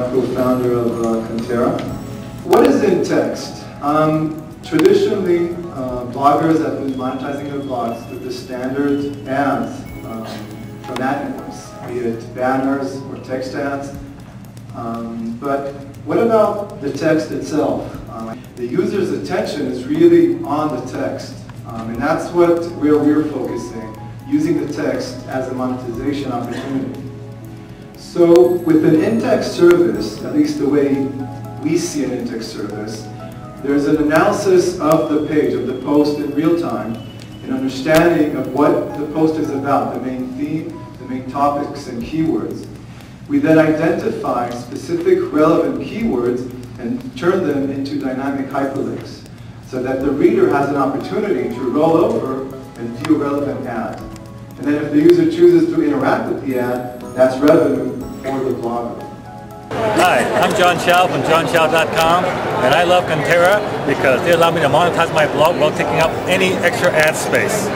co-founder of Conterra. What is in text? Traditionally, bloggers have been monetizing their blogs with the standard ads from ad networks, be it banners or text ads. But what about the text itself? The user's attention is really on the text, and that's where we're focusing, using the text as a monetization opportunity. So with an in-text service, at least the way we see an in-text service, there's an analysis of the page, of the post in real time, an understanding of what the post is about, the main theme, the main topics and keywords. We then identify specific relevant keywords and turn them into dynamic hyperlinks so that the reader has an opportunity to roll over and view a relevant ad. And then if the user chooses to interact with the ad, that's revenue for the blogger. Hi, I'm John Chow from johnchow.com, and I love Conterra because they allow me to monetize my blog without taking up any extra ad space.